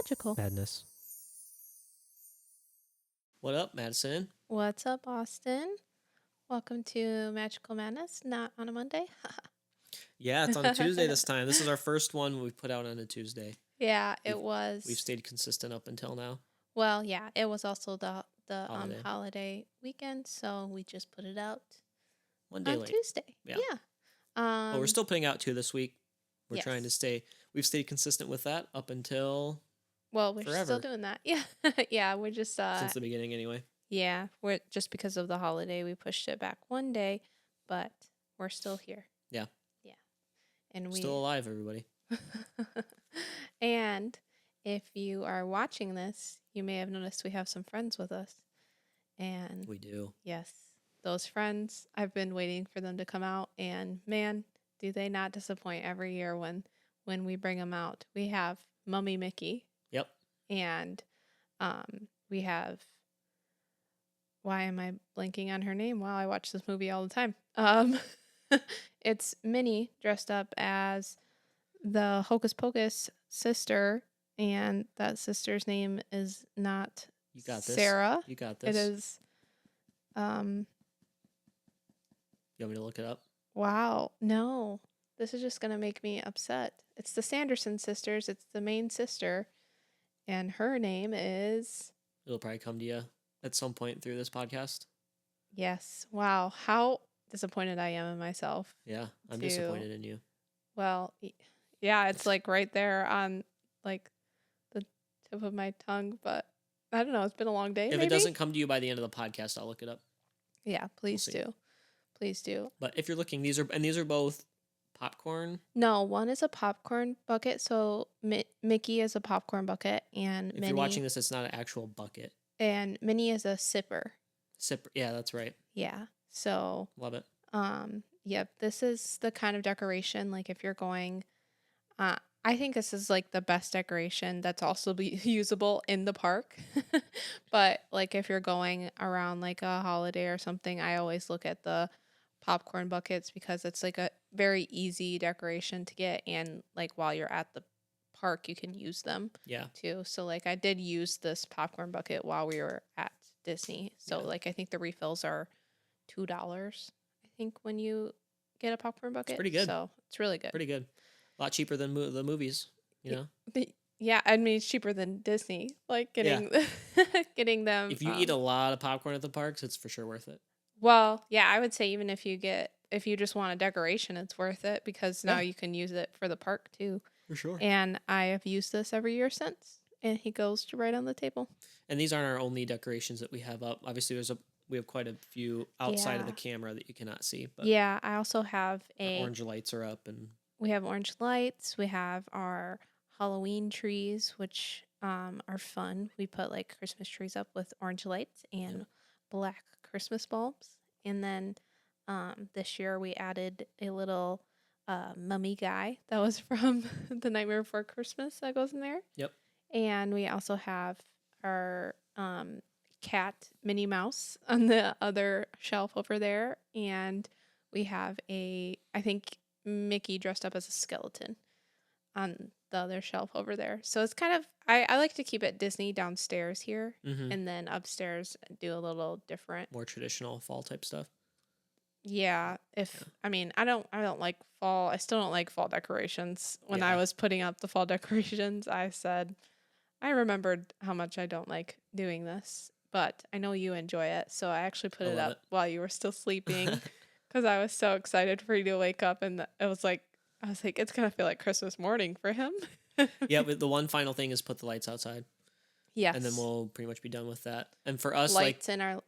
magical. Madness. What up, Madison? What's up, Austin? Welcome to Magical Madness, not on a Monday. Yeah, it's on a Tuesday this time. This is our first one we've put out on a Tuesday. Yeah, We've- it was. We've stayed consistent up until now. Well, yeah, it was also the Holiday. holiday weekend, so we just put it out One day on late. Tuesday. Yeah. Yeah. But we're still putting out 2 this week. We're trying to Yes. stay. We've stayed consistent with that up until Well, we're forever. still doing that. Yeah. Yeah, we're just since the beginning, anyway. yeah, we're just because of the holiday, we pushed it back one day, but we're still here. Yeah. Yeah. And we Still alive, everybody. And if you are watching this, you may have noticed we have some friends with us. And We do. yes, those friends, I've been waiting for them to come out, and man, do they not disappoint every year when we bring them out. We have Mummy Mickey. Yep. And we have, why am I blanking on her name? Wow, I watch this movie all the time. It's Minnie dressed up as the Hocus Pocus sister, and that sister's name is not You got this. Sarah. You got this. It is You want me to look it up? wow, no. This is just gonna make me upset. It's the Sanderson sisters, it's the main sister, and her name is It'll probably come to you at some point through this podcast. yes. Wow, how disappointed I am in myself. Yeah, I'm disappointed in you. Well, yeah, it's like right there on like the tip of my tongue, but I don't know. It's been a long day. If maybe? it doesn't come to you by the end of the podcast, I'll look it up. Yeah, please see. do. Please do. But if you're looking, these are both popcorn. No, one is a popcorn bucket. So Mickey is a popcorn bucket, and If you're watching this, it's not an actual bucket. And Minnie is a sipper. Sip. Yeah, that's right. Yeah. So Love it. yep. This is the kind of decoration. Like if you're going, I think this is like the best decoration that's also be usable in the park. But like if you're going around like a holiday or something, I always look at the popcorn buckets because it's like a very easy decoration to get, and like while you're at the park you can use them Yeah. too. So like I did use this popcorn bucket while we were at Disney. So Yeah. like I think the refills are $2, I think, when you get a popcorn bucket. pretty good. So it's really good. Pretty good. A lot cheaper than the movies, you know? But yeah, I mean it's cheaper than Disney. Like getting getting them. If you eat a lot of popcorn at the parks, it's for sure worth it. Well, yeah, I would say even if you just want a decoration, it's worth it because now Yeah. you can use it for the park too. For sure. And I have used this every year since, and he goes to right on the table. And these aren't our only decorations that we have up. Obviously, we have quite a few outside of the Yeah. camera that you cannot see. But Yeah, I also have our orange lights are up, and we have orange lights. We have our Halloween trees, which are fun. We put like Christmas trees up with orange lights and black Christmas bulbs. And then this year we added a little mummy guy that was from The Nightmare Before Christmas that goes in there. Yep. And we also have our cat Minnie Mouse on the other shelf over there. And we have I think Mickey dressed up as a skeleton on the other shelf over there. So it's kind of, I like to keep it Disney downstairs here, and then upstairs do a little different. more traditional fall type stuff. Yeah, I mean, I don't like fall. I still don't like fall decorations. When I Yeah. was putting up the fall decorations, I said I remembered how much I don't like doing this, but I know you enjoy it. So I actually put I it love up while you were still sleeping because I was so excited for you to wake up, and it was like I was like, it's gonna feel like Christmas morning for him. Yeah, but the one final thing is put the lights outside, Yes. and then we'll pretty much be done with that. And for us, lights in our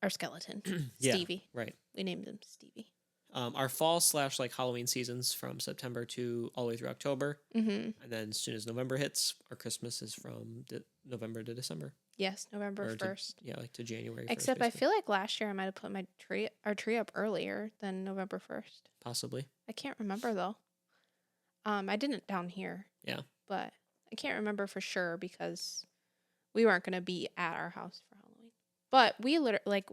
skeleton, Yeah, Stevie. right. We named him Stevie. Our fall / like Halloween seasons from September to all the way through October, Mm-hmm. and then as soon as November hits, our Christmas is from November to December. Yes, November Or to- 1st. Yeah, like to January 1st. Except I basically. feel like last year I might have put our tree up earlier than November 1st. Possibly. I can't remember though. I didn't down here. Yeah. But I can't remember for sure because we weren't going to be at our house for Halloween. But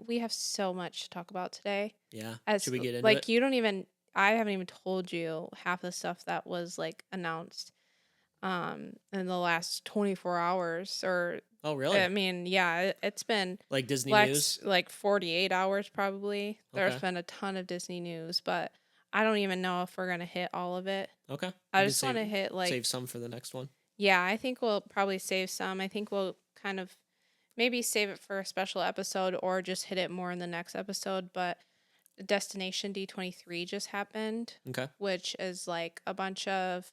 we have so much to talk about today. Yeah. As Should we get into like it? you don't even I haven't even told you half the stuff that was like announced. in the last 24 hours. Or Oh, I really? mean, yeah, it's been Like Disney last news? like 48 hours probably. There's Okay. been a ton of Disney news, but I don't even know if we're gonna hit all of it. Okay. I We can just want to hit save like, some for the next one. yeah, I think we'll probably save some. I think we'll kind of maybe save it for a special episode or just hit it more in the next episode. But Destination D23 just happened, Okay. which is like a bunch of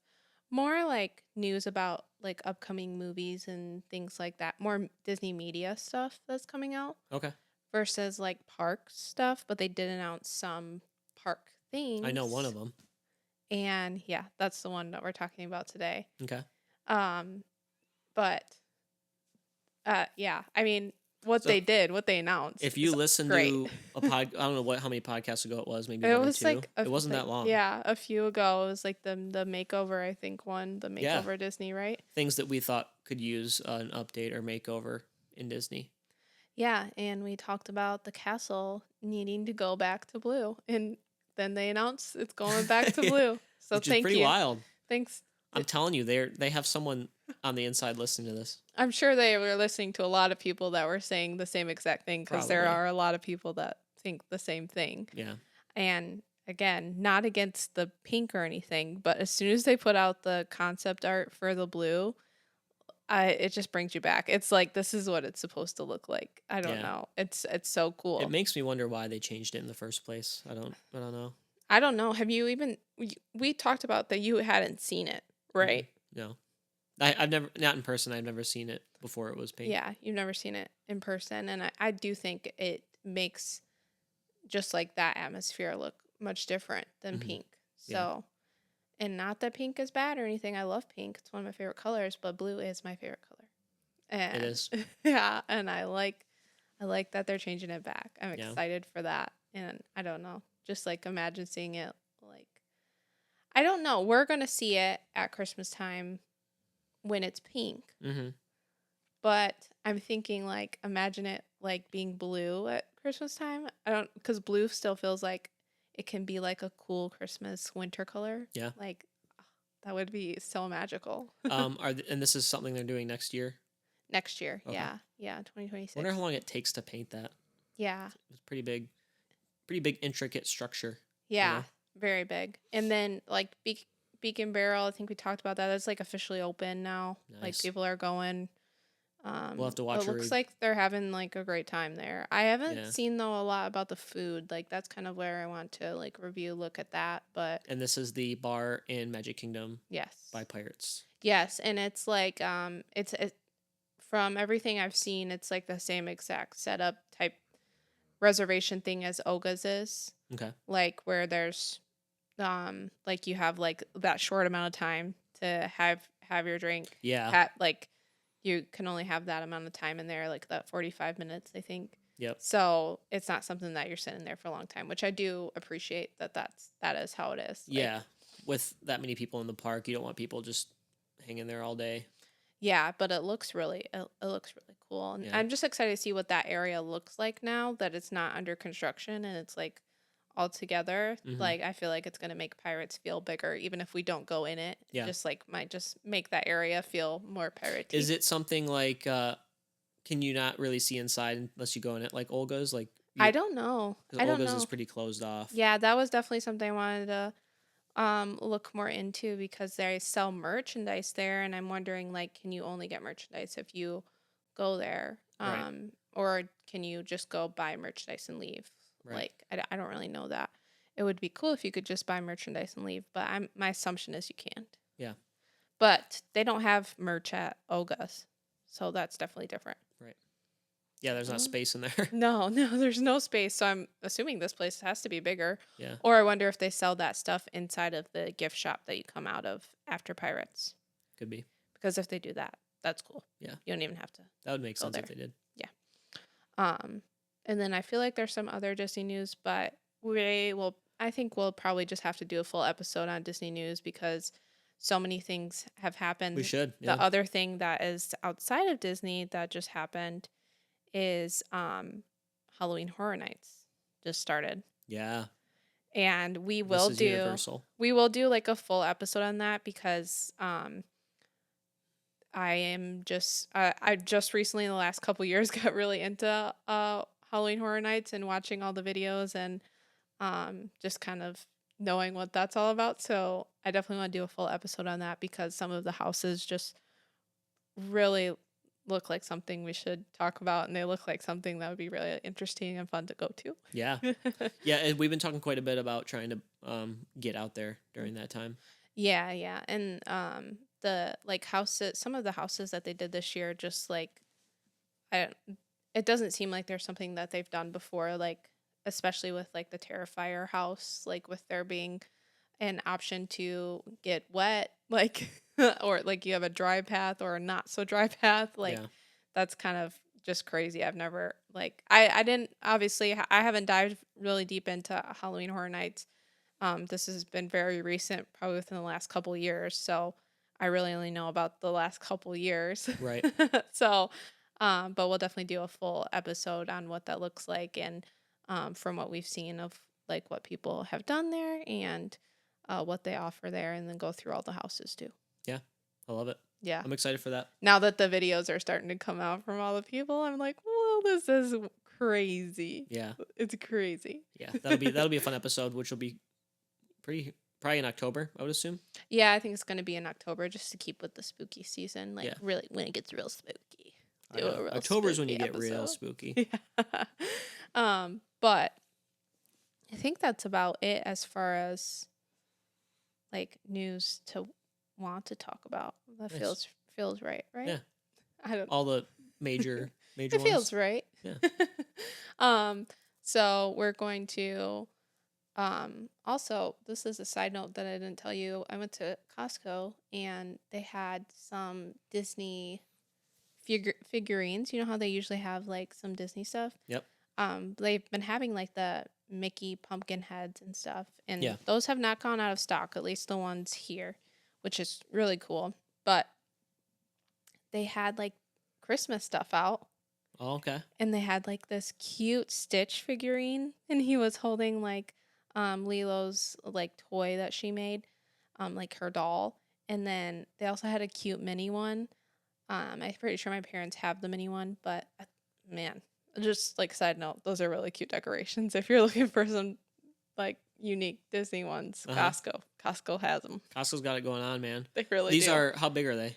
more like news about like upcoming movies and things like that, more Disney media stuff that's coming out Okay. versus like park stuff, but they did announce some park I know one things. of them. And yeah, that's the one that we're talking about today. Okay. Um, but yeah, I mean, what So they did, what they if announced you is listen great. to I don't know how many podcasts ago it was, maybe It one or was two. like It wasn't that long. yeah, a few ago. It was like the makeover, I think one, the Yeah. makeover Disney, right? Things that we thought could use an update or makeover in Disney, Yeah, and we talked about the castle needing to go back to blue, and then they announced it's going back to blue. So which is thank pretty you. wild. Thanks. I'm telling you, they have someone on the inside listening to this. I'm sure they were listening to a lot of people that were saying the same exact thing because there Probably. are a lot of people that think the same thing. Yeah. And again, not against the pink or anything, but as soon as they put out the concept art for the blue, it just brings you back. It's like this is what it's supposed to look like. I don't Yeah. know. It's so It cool. makes me wonder why they changed it in the first place. I don't know. I don't know. Have you even we talked about that you hadn't seen it, Mm-mm. right? No. I've never not in person. I've never seen it before it was pink. Yeah, you've never seen it in person, and I do think it makes just like that atmosphere look much different than Hmm. pink. Yeah. So, and not that pink is bad or anything. I love pink. It's one of my favorite colors, but blue is my favorite color. It And is. yeah, and I like that they're changing it back. I'm Yeah. excited for that. And I don't know. Just like imagine seeing it like I don't know. We're going to see it at Christmas time when it's pink. Hmm. But I'm thinking like imagine it like being blue at Christmas time. I don't cuz blue still feels like it can be like a cool Christmas winter color. Yeah. Like that would be so magical. And this is something they're doing next year. Next year. Okay. Yeah. Yeah, Wonder 2026. how long it takes to paint that. Yeah. It's pretty big intricate structure. You Yeah, know. very big. And then like Beacon Barrel, I think we talked about that. That's like officially open now. Like Nice. people are going. We'll have to It watch looks her. like they're having like a great time there. I haven't Yeah. seen though a lot about the food. Like that's kind of where I want to like look at that. But And this is the bar in Magic Kingdom yes, by Pirates. yes, and it's like from everything I've seen, it's like the same exact setup type reservation thing as Oga's is. Okay. Like where there's like you have like that short amount of time to have your drink. Yeah. Like you can only have that amount of time in there, like that 45 minutes, I think. Yep. So it's not something that you're sitting there for a long time, which I do appreciate that is how it is. Like, Yeah. With that many people in the park, you don't want people just hanging there all day. yeah, but it looks it looks really cool, and Yeah. I'm just excited to see what that area looks like now that it's not under construction and it's like all together. Hmm. Like I feel like it's gonna make Pirates feel bigger, even if we don't go in it. Yeah. Just like might just make that area feel more piratey. Is it something like can you not really see inside unless you go in it like Olga's? Like I don't know. because I don't Olga's is know. pretty closed off. Yeah, that was definitely something I wanted to look more into because they sell merchandise there, and I'm wondering like can you only get merchandise if you go there, Right. or can you just go buy merchandise and leave? Right. Like I don't really know that. It would be cool if you could just buy merchandise and leave, but my assumption is you can't. Yeah. But they don't have merch at Oga's, so that's definitely different. Right. Yeah, there's not Oh. space in there. No, no, there's no space. So I'm assuming this place has to be bigger. Yeah. Or I wonder if they sell that stuff inside of the gift shop that you come out of after Pirates. Could be. Because if they do that, that's cool. Yeah. You don't even have to. That would make Go sense if there. they did. And then I feel like there's some other Disney news, but I think we'll probably just have to do a full episode on Disney news because so many things have happened. We should. The Yeah. other thing that is outside of Disney that just happened is Halloween Horror Nights just started. Yeah. And This is Universal. we will do like a full episode on that because I am just I just recently in the last couple years got really into Halloween Horror Nights and watching all the videos and just kind of knowing what that's all about. So I definitely want to do a full episode on that because some of the houses just really look like something we should talk about and they look like something that would be really interesting and fun to go to. Yeah. Yeah, and we've been talking quite a bit about trying to get out there during that time. Yeah, yeah. And the like houses some of the houses that they did this year just like I don't it doesn't seem like there's something that they've done before, like especially with like the Terrifier house, like with there being an option to get wet, like or like you have a dry path or a not so dry path, like Yeah. that's kind of just crazy. I've never like I didn't obviously I haven't dived really deep into Halloween Horror Nights. This has been very recent, probably within the last couple years, so I really only know about the last couple years. Right. So, but we'll definitely do a full episode on what that looks like and from what we've seen of like what people have done there and what they offer there, and then go through all the houses too. Yeah. I love it. Yeah. I'm excited for that. Now that the videos are starting to come out from all the people, I'm like, well, this is crazy. Yeah. It's crazy. Yeah. That'll be a fun episode, which will be probably in October, I would assume. Yeah, I think it's going to be in October just to keep with the spooky season. Like, Yeah. really, when it gets real spooky. I Do a know. real October is when you spooky get real episode. spooky. Yeah. But I think that's about it as far as like news to want to talk about. That Nice. feels right, right? Yeah. I don't. All the major It ones. feels right. Yeah. So we're going to also, this is a side note that I didn't tell you. I went to Costco and they had some Disney figurines. You know how they usually have like some Disney stuff? Yep. They've been having like the Mickey pumpkin heads and stuff, and Yeah. those have not gone out of stock, at least the ones here, which is really cool. But they had like Christmas stuff out. Oh, okay. And they had like this cute Stitch figurine, and he was holding like Lilo's like toy that she made, like her doll. And then they also had a cute mini one. I'm pretty sure my parents have the mini one, but man, just like side note, those are really cute decorations. If you're looking for some like unique Disney ones, Uh-huh. Costco has them. Costco's got it going on, man. They really These do. are, how big are they?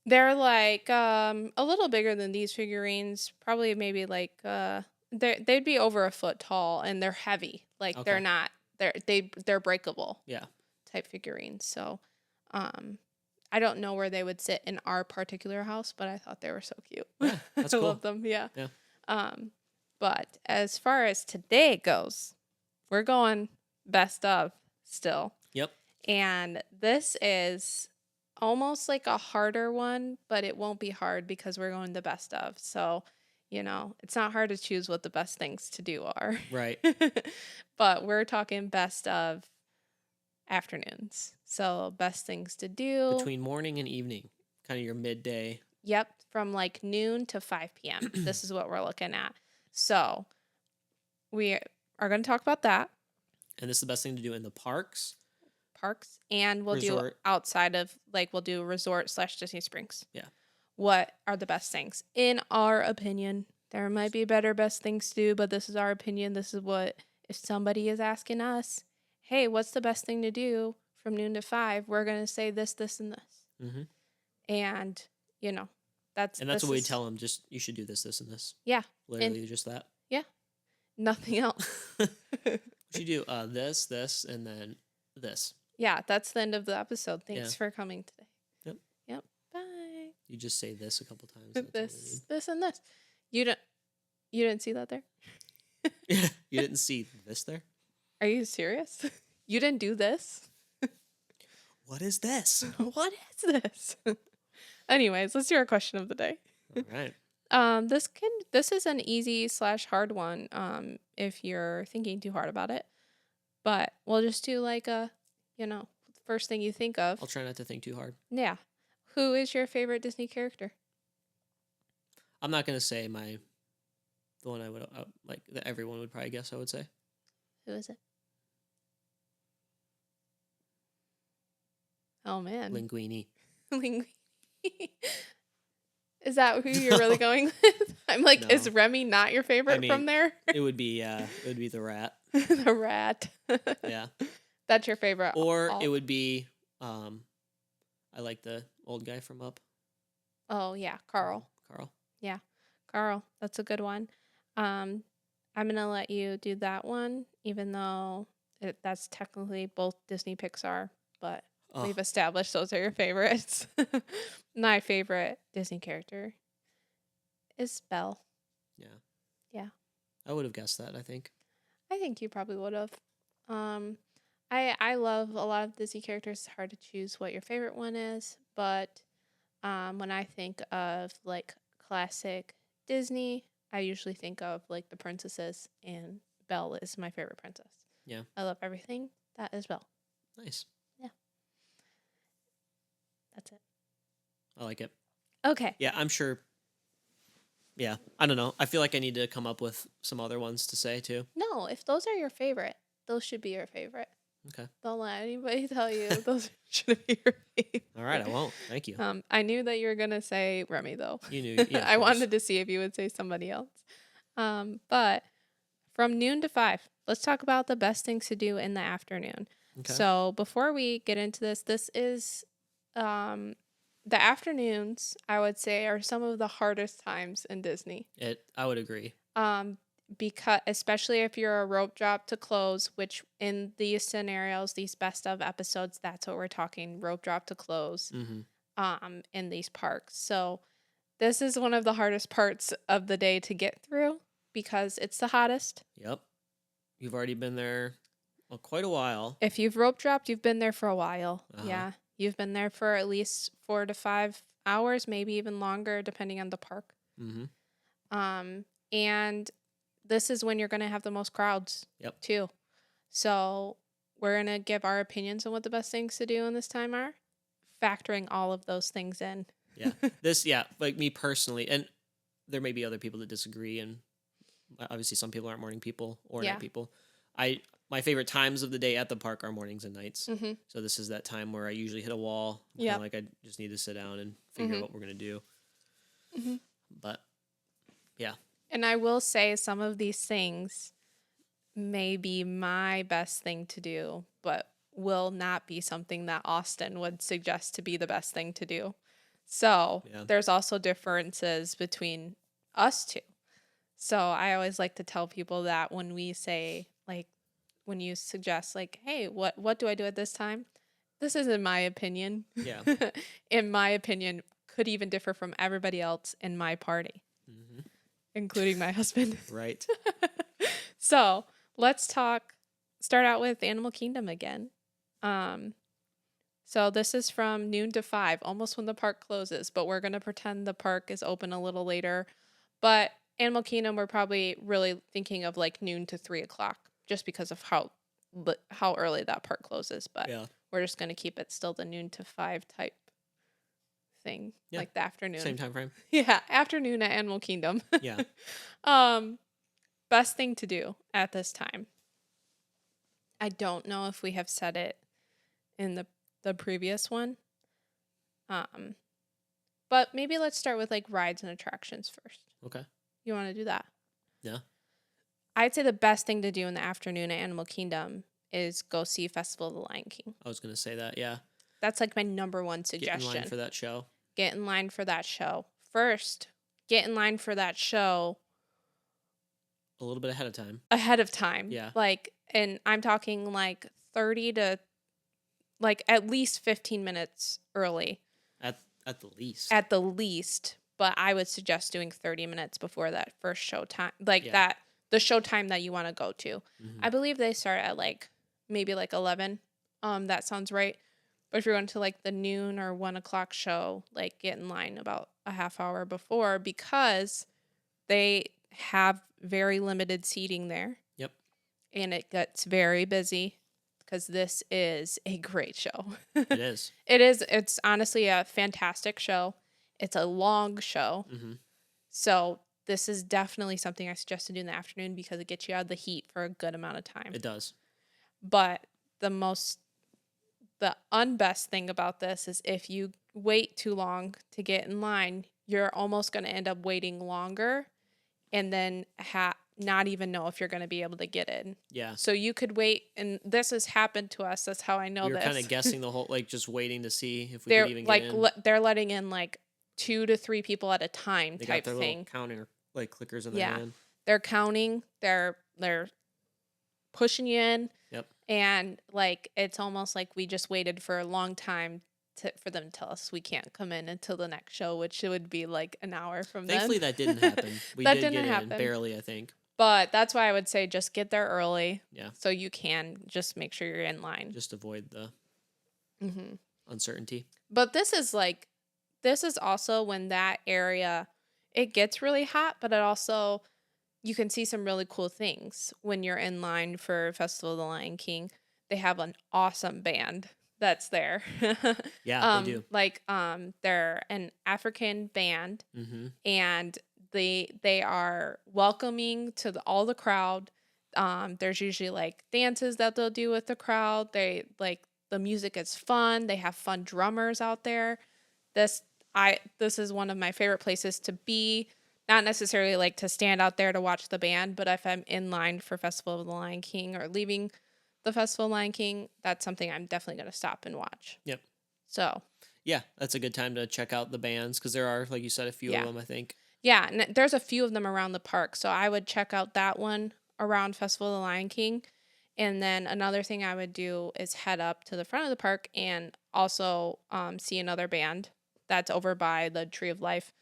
They're like a little bigger than these figurines, probably maybe like they'd be over a foot tall, and they're heavy. Like Okay. they're not they're breakable Yeah. type figurines. So I don't know where they would sit in our particular house, but I thought they were so cute. Yeah, that's I cool. love them. Yeah. Yeah. But as far as today goes, we're going best of still. Yep. And this is almost like a harder one, but it won't be hard because we're going the best of. So, it's not hard to choose what the best things to do are. Right. But we're talking best of afternoons. So, best things to do. Between morning and evening, kind of your midday. Yep, from like noon to 5 p.m. This is what we're looking at. So, we are going to talk about that. And this is the best thing to do in the parks. And we'll do Resort. outside of like we'll do resort/Disney Springs. Yeah. What are the best things in our opinion? There might be better best things to do, but this is our opinion. This is what, if somebody is asking us, hey, what's the best thing to do from noon to 5, we're gonna say this, this, and this. Mm-hmm. And And that's this what we is- tell them. Just, you should do this, this, and this. Yeah. Literally just that. Nothing else. You do this, this, and then this. Yeah, that's the end of the episode. Thanks Yeah. for coming today. Yep. Bye. You just say this a couple times. That's all we This, and this. You didn't see that there? need. You didn't see this there? Are you serious? You didn't do this? What is this? What is this? Anyways, let's do our question of the day. All right. This is an easy/hard one if you're thinking too hard about it. But we'll just do like a, first thing you think of. I'll try not to think too hard. Yeah. Who is your favorite Disney character? I'm not gonna say the one I would like that everyone would probably guess. I would say Who is it? Oh man. Linguini. Linguini. Is that who you're really No, going with? I'm like, is no. Remy not your I favorite from mean, there? it would be the rat. The rat. Yeah. That's your favorite. Or it All. would be um I like the old guy from Up. Oh yeah, Carl. Carl. Yeah, Carl. That's a good one. Um, I'm gonna let you do that one, even though that's technically both Disney Pixar, but Oh, we've established those are your favorites. My favorite Disney character is Belle. yeah. Yeah, I would have guessed that, I think. I think you probably would have. Um, I love a lot of Disney characters. It's hard to choose what your favorite one is, but when I think of like classic Disney, I usually think of like the princesses, and Belle is my favorite princess. Yeah. I love everything that is Belle. Nice. Yeah, that's it. I like it. Okay. Yeah, I'm sure. Yeah. I don't know. I feel like I need to come up with some other ones to say too. No, if those are your favorite, those should be your favorite. Okay. Don't let anybody tell you those should be your favorite. All right, I won't. Thank you. I knew that you were gonna say Remy though. You knew. Yeah, of I course. wanted to see if you would say somebody else. But from noon to 5, let's talk about the best things to do in the afternoon. Okay. So before we get into this, this is um, the afternoons, I would say, are some of the hardest times in Disney. I would agree. Um, because especially if you're a rope drop to close, which in these scenarios, these best of episodes, that's what we're talking, rope drop to close Mm-hmm. in these parks. So this is one of the hardest parts of the day to get through because it's the hottest. Yep. You've already been there quite a while. If you've rope dropped, you've been there for a while. Uh-huh. Yeah. You've been there for at least 4 to 5 hours, maybe even longer, depending on the park. Mm-hmm. And this is when you're going to have the most crowds, Yep. too. So we're going to give our opinions on what the best things to do in this time are, factoring all of those things in. Yeah. Like me personally, and there may be other people that disagree, and obviously some people aren't morning people or Yeah. night people. My favorite times of the day at the park are mornings and nights. Mm-hmm. So this is that time where I usually hit a wall. Yeah. Like I just need to sit down and figure out what we're gonna do. Mm-hmm. But yeah. And I will say some of these things may be my best thing to do, but will not be something that Austin would suggest to be the best thing to do. So Yeah. there's also differences between us two. So I always like to tell people that when we say, like, when you suggest, like, hey, what do I do at this time? This is in my opinion. Yeah. In my opinion, could even differ from everybody else in my party, Mm-hmm. including my husband. Right. So let's start out with Animal Kingdom again. So this is from noon to 5, almost when the park closes, but we're going to pretend the park is open a little later. But Animal Kingdom, we're probably really thinking of like noon to 3 o'clock just because of how early that park closes. But Yeah. we're just going to keep it still the noon to 5 type thing, Yeah. like the afternoon. Same time frame. Yeah, afternoon at Animal Kingdom. Yeah. Best thing to do at this time. I don't know if we have said it in the previous one. But maybe let's start with like rides and attractions first. Okay. You want to do that? Yeah. I'd say the best thing to do in the afternoon at Animal Kingdom is go see Festival of the Lion King. I was gonna say that. Yeah. That's like my number one Get suggestion. in line for that show. Get in line for that show. First, get in line for that show A little bit ahead of time. ahead of time. Yeah. Like, and I'm talking like 30 to like at least 15 minutes early. At the least. At the least, but I would suggest doing 30 minutes before that first show time. Like Yeah. the show time that you want to go to. Mhm. I believe they start at like maybe like 11. That sounds right. But if you're going to like the noon or 1 o'clock show, like get in line about a half hour before because they have very limited seating there. Yep. And it gets very busy because this is a great show. It is. It's honestly a fantastic show. It's a long show. Mm-hmm. So this is definitely something I suggest to do in the afternoon because it gets you out of the heat for a good amount of time. It does. But the most the unbest thing about this is if you wait too long to get in line, you're almost going to end up waiting longer and then not even know if you're going to be able to get in. Yeah. So you could wait, and this has happened to us. That's how I know We were this. kind of guessing the whole, like, just waiting to see if we They're could even like get in. they're letting in like 2 to 3 people at a time They type got their thing. little counting, like, clickers in their Yeah. hand. They're counting. They're pushing you in. Yep. And like it's almost like we just waited for a long time for them to tell us we can't come in until the next show, which would be like an hour from Thankfully, then. that didn't happen. We That did didn't get in, happen. barely, I think. But that's why I would say just get there early. Yeah. So you can just make sure you're in line. Just avoid the uncertainty. But this is also when that area, it gets really hot, but it also, you can see some really cool things when you're in line for Festival of the Lion King. They have an awesome band that's there. Yeah, they do. Like they're an African band, and they are welcoming to all the crowd. There's usually like dances that they'll do with the crowd. They like the music is fun. They have fun drummers out there. This is one of my favorite places to be. Not necessarily like to stand out there to watch the band, but if I'm in line for Festival of the Lion King or leaving the Festival of Lion King, that's something I'm definitely going to stop and watch. Yep. So. Yeah, that's a good time to check out the bands because there are, like you said, a few of them, I think. Yeah, and there's a few of them around the park, so I would check out that one around Festival of the Lion King. And then another thing I would do is head up to the front of the park and also see another band that's over by the Tree of Life.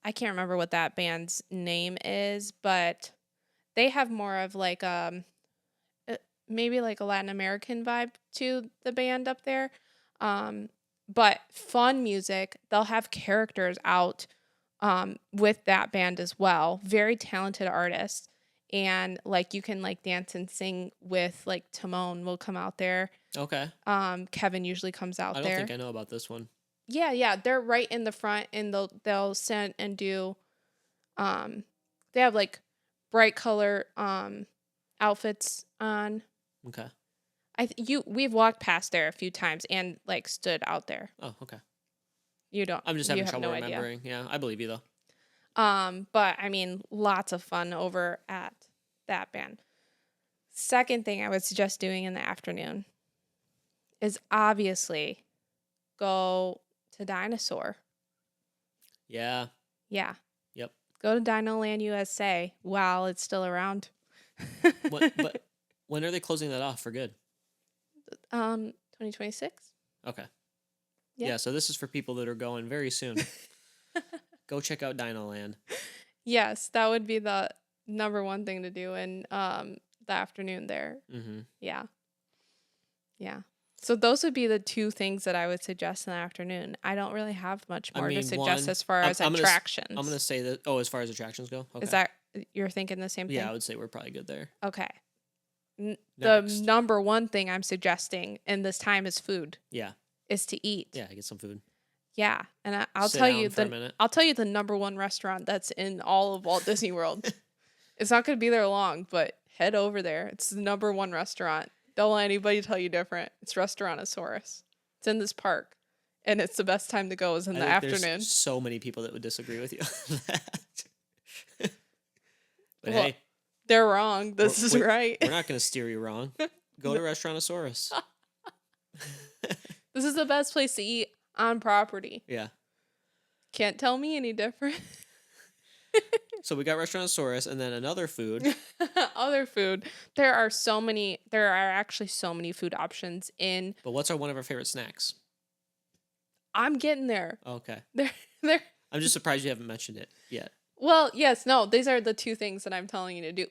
I can't remember what that band's name is, but they have more of like maybe like a Latin American vibe to the band up there. But fun music. They'll have characters out with that band as well. Very talented artists. And like you can like dance and sing with like Timon will come out there. Okay. Kevin usually comes out there. I don't think I know about this one. Yeah, they're right in the front, and they'll sit and do they have like bright color outfits on. Okay. We've walked past there a few times and like stood out there. Oh, okay. You don't. I'm just you having have trouble no remembering. idea. Yeah, I believe you though. But I mean, lots of fun over at that band. Second thing I would suggest doing in the afternoon is obviously go to Dinosaur. Yeah. Yeah. Yep. Go to Dinoland USA while it's still around. But when are they closing that off for good? 2026. Okay. Yeah. Yeah, so this is for people that are going very soon. Go check out Dinoland. Yes, that would be the number one thing to do in the afternoon there. Mm-hmm. Yeah. Yeah. So those would be the two things that I would suggest in the afternoon. I don't really have much more to suggest as far as attractions. I'm going to say that, as far as attractions go? Okay. Is that, you're thinking the same thing? Yeah, I would say we're probably good there. Okay. The number one thing I'm suggesting in this time is food. Yeah. Is to eat. Yeah, get some food. Yeah, and I'll Sit tell down you for a minute. I'll tell you the number one restaurant that's in all of Walt Disney World. It's not going to be there long, but head over there. It's the number one restaurant. Don't let anybody tell you different. It's Restaurantosaurus. It's in this park, and it's the best time to go is in the afternoon. There's so many people that would disagree with you on that. But Well, hey, they're wrong. This is right. We're not going to steer you wrong. Go to Restaurantosaurus. This is the best place to eat on property. Yeah. Can't tell me any different. So we got Restaurantosaurus and then another food. Other food. There are actually so many food options in. But what's one of our favorite snacks? I'm getting there. Okay. There. I'm just surprised you haven't mentioned it yet. Well, yes, no, these are the two things that I'm telling you to do.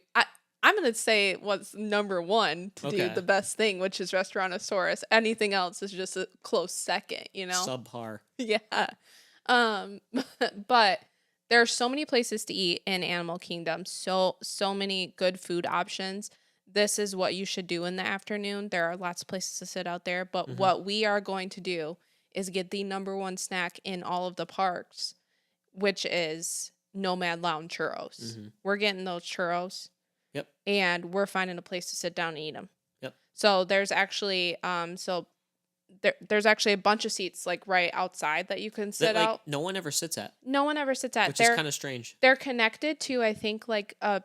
I'm going to say what's number one to do the best thing, which is Restaurantosaurus. Anything else is just a close second, you know? Subpar. Yeah. But there are so many places to eat in Animal Kingdom. So many good food options. This is what you should do in the afternoon. There are lots of places to sit out there. But what we are going to do is get the number one snack in all of the parks, which is Nomad Lounge churros. We're getting those churros. Yep. And we're finding a place to sit down and eat them. Yep. So there's actually there's actually a bunch of seats like right outside that you can That sit like out. no one ever sits at, No one ever sits at. which is kind of strange. They're connected to, I think, like a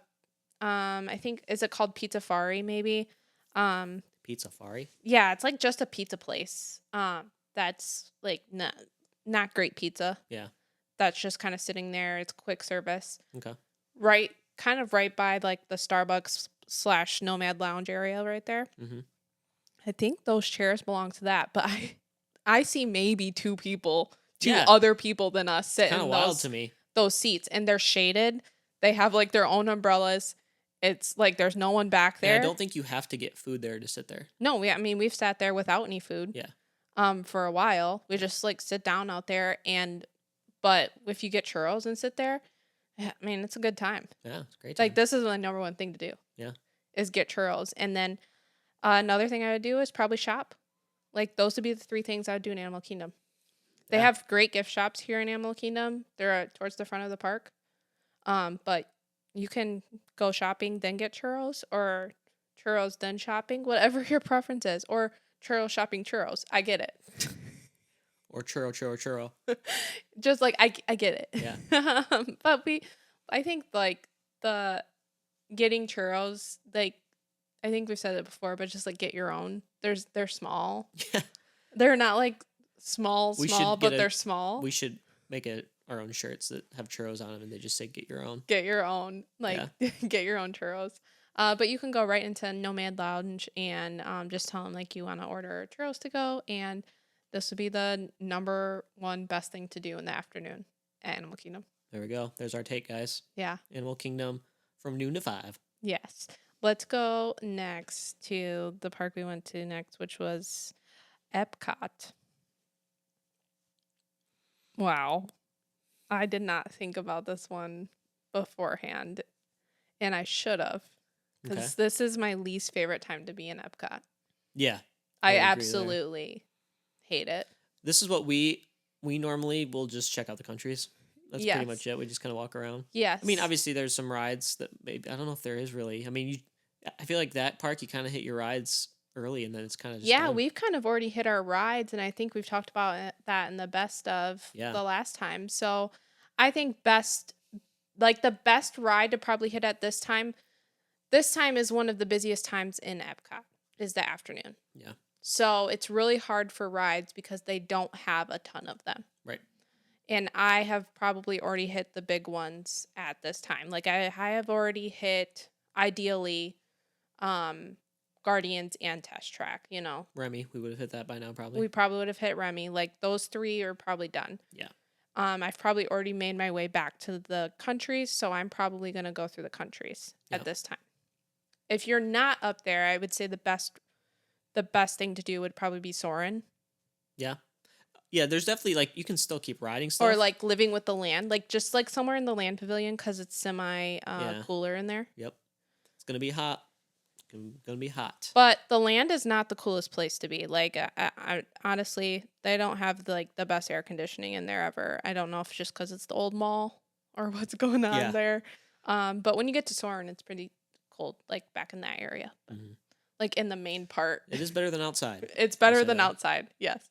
I think, is it called Pizza Fari maybe? Um Pizza Fari. yeah, it's like just a pizza place. That's like not great pizza. Yeah. That's just kind of sitting there. It's quick service. Okay. Right, kind of right by like the Starbucks slash Nomad Lounge area right there. Mm-hmm. I think those chairs belong to that, but I see maybe two Yeah. other people than us sit Kind of in wild to me. those seats, and they're shaded. They have like their own umbrellas. It's like there's no one back And I there. don't think you have to get food there to sit there. No, I mean we've sat there without any food. Yeah. For a while. We just like sit down out there, but if you get churros and sit there, I mean it's a good time. Yeah, it's a great. Like Time. this is the number one thing to do. Yeah. Is get churros. And then another thing I would do is probably shop. Like those would be the three things I would do in Animal Kingdom. They Yeah. have great gift shops here in Animal Kingdom. They're towards the front of the park. But you can go shopping, then get churros, or churros, then shopping, whatever your preference is. Or churros shopping churros. I get it. Or churro. Just like I get it. Yeah. But I think like the getting churros, like I think we've said it before, but just like get your own. They're small. Yeah. They're not like small, We should but get they're small. We should make our own shirts that have churros on them, and they just say "Get your own." Get your own, like get your own churros. But you can go right into Nomad Lounge and just tell them like you want to order churros to go, and this would be the number one best thing to do in the afternoon at Animal Kingdom. There we go. There's our take, guys. Yeah. Animal Kingdom from noon to 5. Yes. Let's go next to the park we went to next, which was Epcot. Wow. I did not think about this one beforehand, and I should have, because Okay. this is my least favorite time to be in Epcot. Yeah. I would agree there. absolutely hate it. This is what we normally will just check out the countries. That's Yes. pretty much it. We just kind of walk around. Yes. I mean, obviously there's some rides that maybe I don't know if there is really. I mean, I feel like that park you kind of hit your rides early and then it's kind of just yeah, done. we've kind of already hit our rides, and I think we've talked about that in the best of Yeah. the last time. So I think the best ride to probably hit at this time is one of the busiest times in Epcot, is the afternoon. Yeah. So it's really hard for rides because they don't have a ton of them. Right. And I have probably already hit the big ones at this time. Like I have already hit, ideally, Guardians and Test Track, Remy, we would have hit that by now probably. We probably would have hit Remy. Like those three are probably done. Yeah. I've probably already made my way back to the countries, so I'm probably going to go through the countries at this time. If you're not up there, I would say the best thing to do would probably be Soarin'. Yeah. Yeah, there's definitely like you can still keep riding stuff. Or like Living with the Land, like just like somewhere in the Land Pavilion because it's semi cooler in there. Yep. It's going to be hot. It's going to be hot. But the Land is not the coolest place to be. Like I honestly, they don't have the best air conditioning in there ever. I don't know if it's just because it's the old mall or what's going on there. But when you get to Soarin', it's pretty cold, like back in that area. Mhm. Like in the main part. It is better than outside. It's better say than that. outside, yes.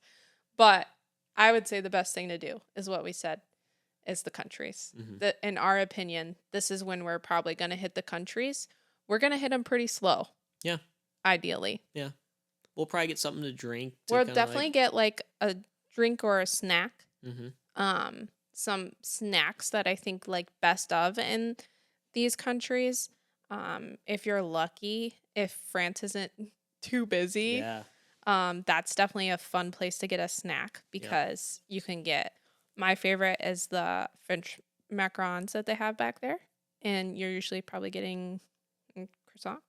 But I would say the best thing to do is what we said, is the countries. Mhm. In our opinion, this is when we're probably going to hit the countries. We're going to hit them pretty slow. Yeah. Ideally. Yeah. We'll probably get something to drink. We'll definitely get like a drink or a snack. Mm-hmm. Some snacks that I think like best of in these countries. If you're lucky, if France isn't too busy. Yeah. That's definitely a fun place to get a snack because you can get, my favorite is the French macarons that they have back there. And you're usually probably getting a croissant.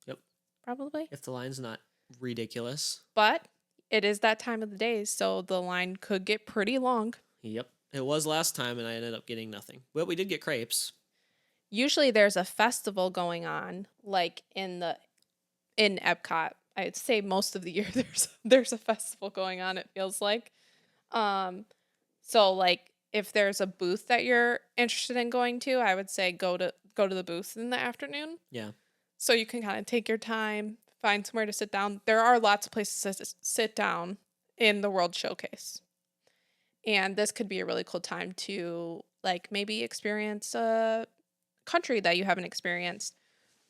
Yep. Probably. If the line's not ridiculous. But it is that time of the day, so the line could get pretty long. Yep. It was last time and I ended up getting nothing. Well, we did get crepes. Usually there's a festival going on, like in Epcot. I'd say most of the year there's a festival going on, it feels like. So like if there's a booth that you're interested in going to, I would say go to the booth in the afternoon. Yeah. So you can kind of take your time, find somewhere to sit down, there are lots of places to sit down in the World Showcase. And this could be a really cool time to like maybe experience a country that you haven't experienced.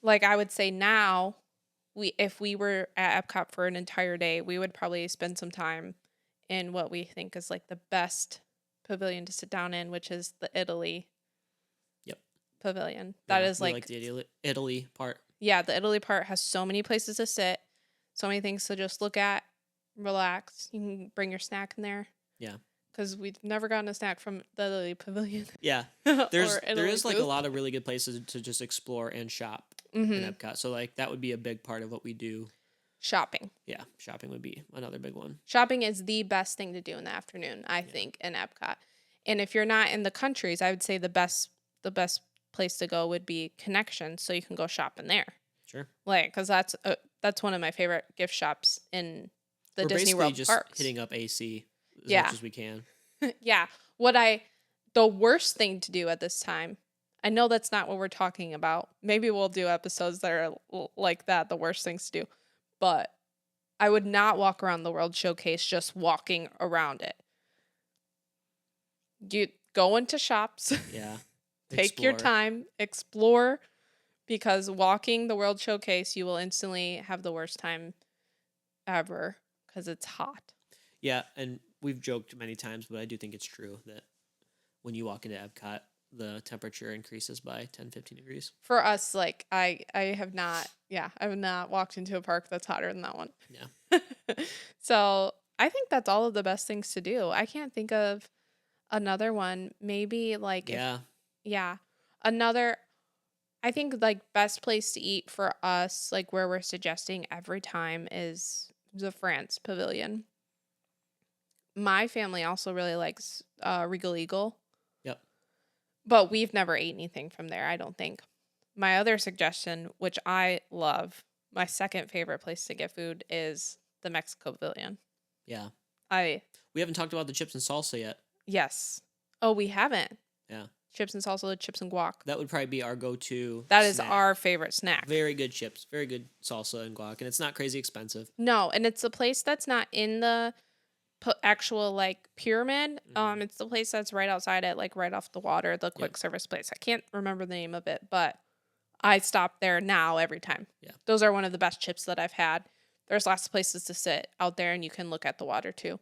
Like I would say now, we if we were at Epcot for an entire day, we would probably spend some time in what we think is like the best pavilion to sit down in, which is the Italy Yep. pavilion. That Yeah, is we like like the Italy part. yeah, the Italy part has so many places to sit, so many things to just look at, relax. You can bring your snack in there Yeah. because we've never gotten a snack from the Italy pavilion Yeah. or There Italy is like a booth. lot of really good places to just explore and shop in Mm-hmm. Epcot. So like that would be a big part of what we do. Shopping. Yeah, shopping would be another big one. Shopping is the best thing to do in the afternoon, I Yeah. think, in Epcot. And if you're not in the countries, I would say the best place to go would be Connection, so you can go shop in there. Sure. Like, because that's one of my favorite gift shops in the We're Disney basically World just parks. hitting up AC as Yeah. much as we can. Yeah. The worst thing to do at this time, I know that's not what we're talking about. Maybe we'll do episodes that are like that, the worst things to do. But I would not walk around the World Showcase just walking around it. You go into shops, Yeah. take your Explore. time, explore, because walking the World Showcase, you will instantly have the worst time ever because it's hot. Yeah, and we've joked many times, but I do think it's true that when you walk into Epcot, the temperature increases by 10, 15 degrees. For us, like I have not, yeah, I have not walked into a park that's hotter than that one. Yeah. So I think that's all of the best things to do. I can't think of another one. Maybe like if Yeah. yeah, another. I think like best place to eat for us, like where we're suggesting every time, is the France Pavilion. My family also really likes Regal Eagle, Yep. but we've never ate anything from there, I don't think. My other suggestion, which I love, my second favorite place to get food is the Mexico Pavilion. Yeah. I We haven't talked about the chips and salsa yet. Yes. Oh, we haven't. Yeah. Chips and salsa, chips and guac. That would probably be our go-to That is snack. our favorite snack. Very good chips, very good salsa and guac, and it's not crazy expensive. No, and it's a place that's not in the actual like pyramid. Mhm. It's the place that's right outside it, like right off the water, the quick service place. I can't remember the name of it, but I stop there now every time. Yeah. Those are one of the best chips that I've had. There's lots of places to sit out there, and you can look at the water too.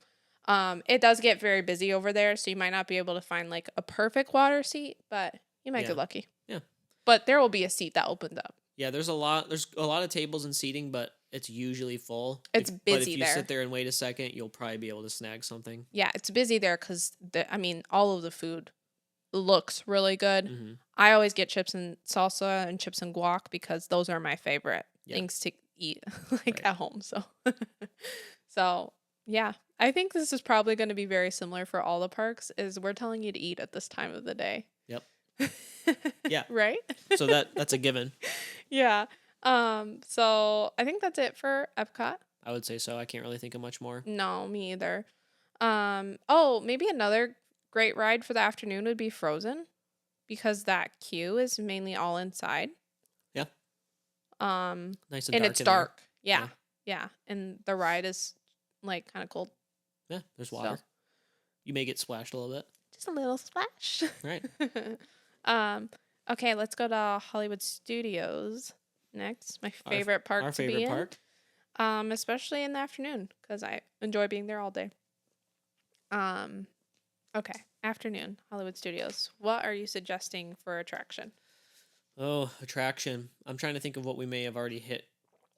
It does get very busy over there, so you might not be able to find like a perfect water seat, but you might Yeah. get lucky. Yeah. But there will be a seat that opened up. Yeah, there's a lot of tables and seating, but it's usually full. It's But busy if you there. sit there and wait a second, you'll probably be able to snag something. Yeah, it's busy there because all of the food looks really good. Mhm. I always get chips and salsa and chips and guac because those are my favorite Yeah. things to eat like Right. at home. So, so yeah, I think this is probably going to be very similar for all the parks. Is we're telling you to eat at this time of the day. Yep. Yeah. Right. So that's a given. Yeah. So I think that's it for Epcot. I would say so. I can't really think of much more. No, me either. Oh, maybe another great ride for the afternoon would be Frozen, because that queue is mainly all inside. Yeah. Nice and And dark it's in there. dark. Yeah. Yeah. Yeah. And the ride is like kind of cold. Yeah, there's So- water. You may get splashed a little bit. Just a little splash. Right. Okay, let's go to Hollywood Studios next. My Our- favorite park Our to be favorite in. park. Especially in the afternoon because I enjoy being there all day. Okay, afternoon, Hollywood Studios. What are you suggesting for attraction? Oh, attraction. I'm trying to think of what we may have already hit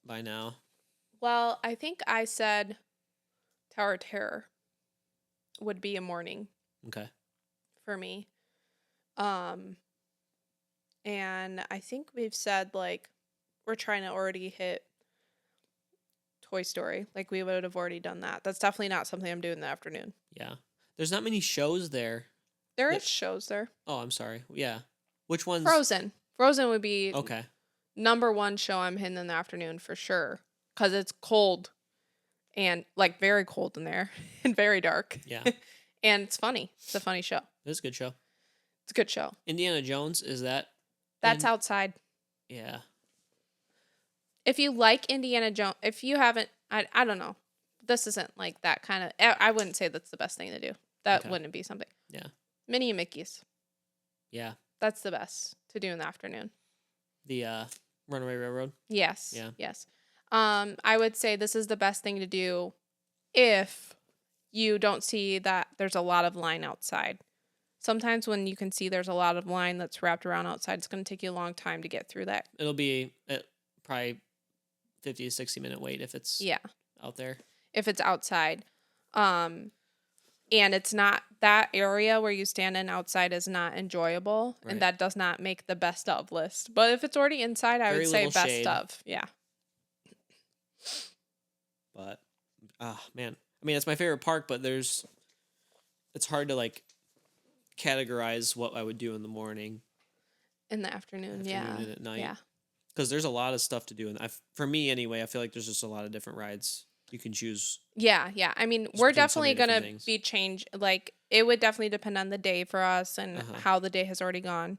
by now. Well, I think I said Tower of Terror would be a morning Okay. for me. And I think we've said like we're trying to already hit Toy Story. Like we would have already done that. That's definitely not something I'm doing in the afternoon. Yeah. There's not many shows there. There Yep. is shows there. Oh, I'm sorry. Yeah. Which ones? Frozen. Frozen would be Okay. number one show I'm hitting in the afternoon for sure. Because it's cold and like very cold in there and very dark. Yeah. And it's funny. It's a funny show. It's a good show. It's a good show. Indiana Jones, is that? That's in- outside. Yeah. If you like Indiana Jones, if you haven't, I don't know. This isn't like that kind of. I wouldn't say that's the best thing to do. That Okay. wouldn't be something. Yeah. Minnie and Mickey's. Yeah. That's the best to do in the afternoon. The Runaway Railroad. Yes. Yeah. Yes. I would say this is the best thing to do if you don't see that there's a lot of line outside. Sometimes when you can see there's a lot of line that's wrapped around outside, it's going to take you a long time to get through that. It'll be probably 50 to 60-minute wait if it's Yeah. out there. If it's outside. And it's not that area where you stand in outside is not enjoyable, Right. and that does not make the best of list. But if it's already inside, I Very would say little best shade. of. Yeah. But man, I mean, it's my favorite park, but it's hard to like categorize what I would do in the morning, In the afternoon, yeah. and at night. Yeah. Because there's a lot of stuff to do, and for me anyway, I feel like there's just a lot of different rides you can choose. Yeah, yeah. I mean, Just we're between so many definitely different gonna things. be changed. Like, it would definitely depend on the day for us and Uh-huh. how the day has already gone.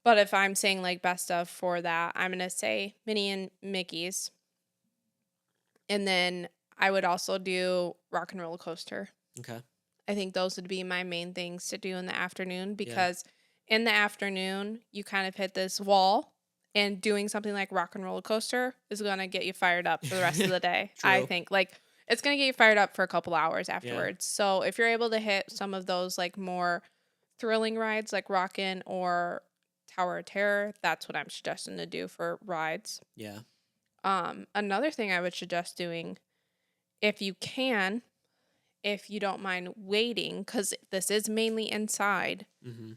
But if I'm saying like best of for that, I'm gonna say Minnie and Mickey's, and then I would also do Rock and Roller Coaster. Okay. I think those would be my main things to do in the afternoon because in the afternoon you kind of hit this wall, and doing something like Rock and Roller Coaster is gonna get you fired up for the rest of the day. I True. think like it's gonna get you fired up for a couple hours afterwards. So if you're able to hit some of those like more thrilling rides like Rockin' or Tower of Terror, that's what I'm suggesting to do for rides. Yeah. Another thing I would suggest doing, if you can, if you don't mind waiting, because this is mainly inside, Mm-hmm.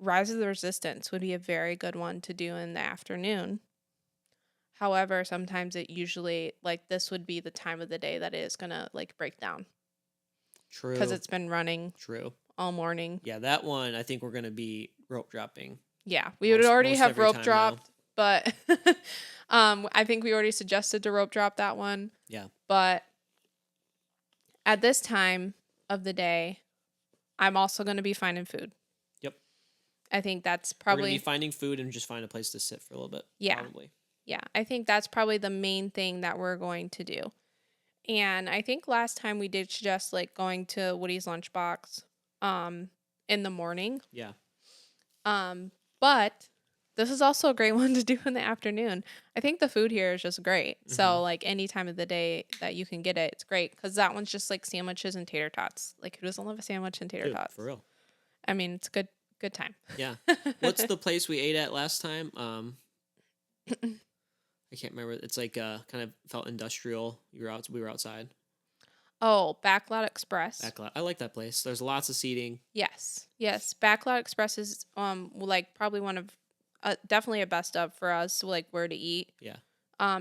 Rise of the Resistance would be a very good one to do in the afternoon. However, sometimes it usually, like, this would be the time of the day that it is going to, like, break down. True. Because it's been running True. all morning. Yeah, that one I think we're gonna be rope dropping. Yeah, we would already most have every rope time now. dropped, but I think we already suggested to rope drop that one. Yeah. But at this time of the day, I'm also going to be finding food. Yep. I think that's We're gonna probably be finding food and just find a place to sit for a little bit. Yeah. Probably. Yeah, I think that's probably the main thing that we're going to do. And I think last time we did suggest like going to Woody's Lunchbox in the morning. Yeah. But this is also a great one to do in the afternoon. I think the food here is just great. So Mhm. like any time of the day that you can get it, it's great cuz that one's just like sandwiches and tater tots. Like who doesn't love a sandwich and tater Dude, tots? for real. I mean, it's good time. Yeah. What's the place we ate at last time? I can't remember. It's like kind of felt industrial. We were outside. Oh, Backlot Express. Backlot. I like that place. There's lots of seating. Yes. Yes. Backlot Express is like probably one of definitely a best of for us, like where to eat. Yeah.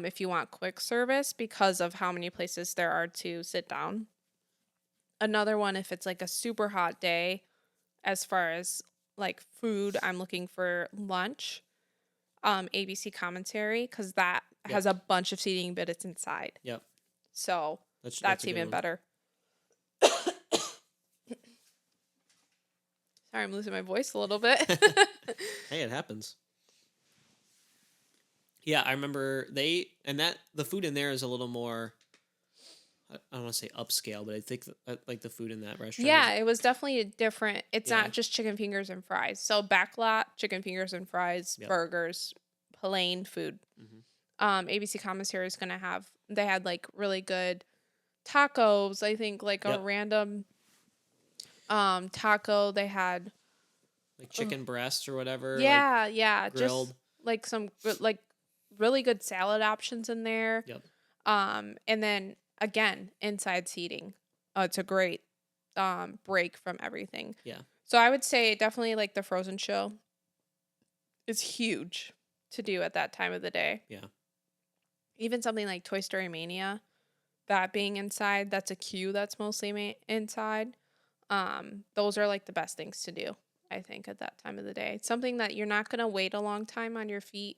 If you want quick service because of how many places there are to sit down. Another one if it's like a super hot day as far as like food, I'm looking for lunch. ABC Commentary cuz that Yep. has a bunch of seating but it's inside. Yep. So, That's that's a good even one. better. Sorry, I'm losing my voice a little bit. Hey, it happens. Yeah, I remember the food in there is a little more. I don't want to say upscale, but I think like the food in that restaurant. Yeah, it was definitely a different. It's Yeah. not just chicken fingers and fries. So Backlot, chicken fingers and fries, Yep. burgers, plain food. Mhm. ABC Commissary is gonna have. They had like really good tacos. I think like a Yep. random taco. They had Like chicken breast or whatever. yeah, grilled. just like some like really good salad options in there. Yep. And then again, inside seating. It's a great break from everything. Yeah. So I would say definitely like the Frozen show is huge to do at that time of the day. Yeah. Even something like Toy Story Mania, that being inside, that's a queue that's mostly inside. Those are like the best things to do, I think, at that time of the day. It's something that you're not going to wait a long time on your feet,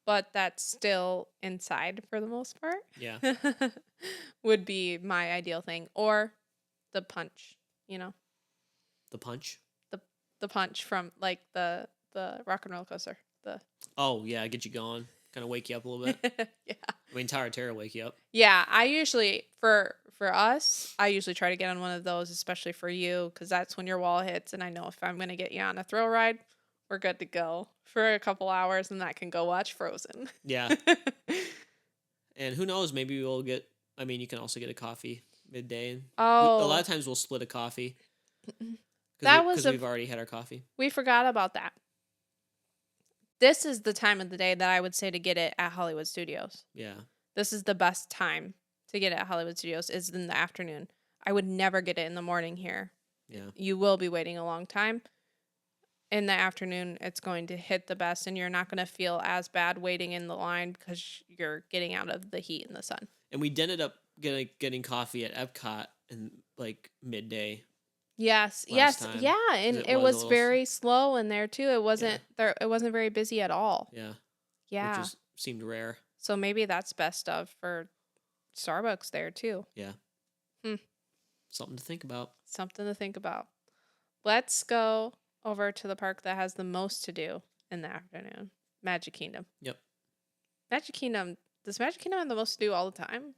but that's still inside for the most part. Yeah. Would be my ideal thing. Or the punch, you know, The punch. the punch from like the rock and roller coaster. The Oh yeah, get you going. kind of wake you up a little bit. Yeah. I mean, Tower of Terror wake you up. Yeah, I usually for us, I usually try to get on one of those, especially for you, because that's when your wall hits, and I know if I'm gonna get you on a thrill ride, we're good to go for a couple hours, and I can go watch Frozen. Yeah. And who knows? Maybe we'll get. I mean, you can also get a coffee midday. And a lot Oh, of times we'll split a coffee that was because a we've already had our coffee. we forgot about that. This is the time of the day that I would say to get it at Hollywood Studios. Yeah. This is the best time to get it at Hollywood Studios is in the afternoon. I would never get it in the morning here. Yeah. You will be waiting a long time. In the afternoon, it's going to hit the best, and you're not going to feel as bad waiting in the line because you're getting out of the heat and the sun. And we ended up getting coffee at Epcot in like midday. Yes, Last yes, time, yeah, 'cause and it it was a was little very slow in there too. It wasn't there. It wasn't very busy at all. Yeah. Yeah, Which seemed rare. so maybe that's best of for Starbucks there too. Yeah. Hmm. Something to think about. Something to think about. Let's go over to the park that has the most to do in the afternoon. Magic Kingdom. Yep. Magic Kingdom. Does Magic Kingdom have the most to do all the time?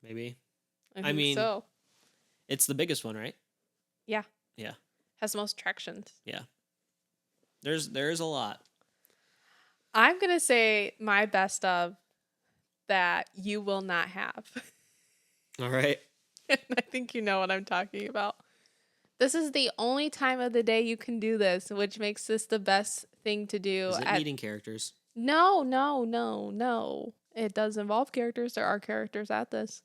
Maybe. I I think mean, so. It's the biggest one, right? Yeah. Yeah. Has the most attractions. Yeah. There's a lot. I'm gonna say my best of that you will not have. All right. And I think you know what I'm talking about. This is the only time of the day you can do this, which makes this the best thing to do. Is it meeting characters? No, no, no, no. It does involve characters. There are characters at this.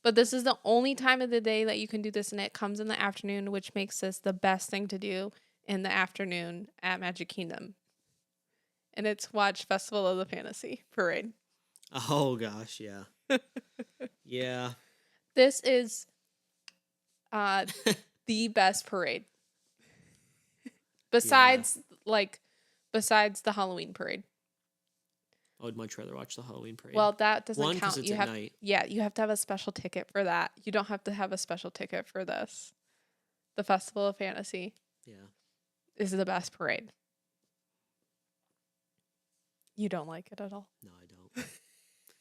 But this is the only time of the day that you can do this, and it comes in the afternoon, which makes this the best thing to do in the afternoon at Magic Kingdom. And it's watch Festival of the Fantasy Parade. Oh gosh, yeah. Yeah. This is the best parade. Besides besides the Halloween parade. I would much rather watch the Halloween parade. Well, that doesn't One, 'cause count. it's You at have night. Yeah, you have to have a special ticket for that. You don't have to have a special ticket for this. The Festival of Fantasy Yeah. is the best parade. You don't like it at all. No, I don't.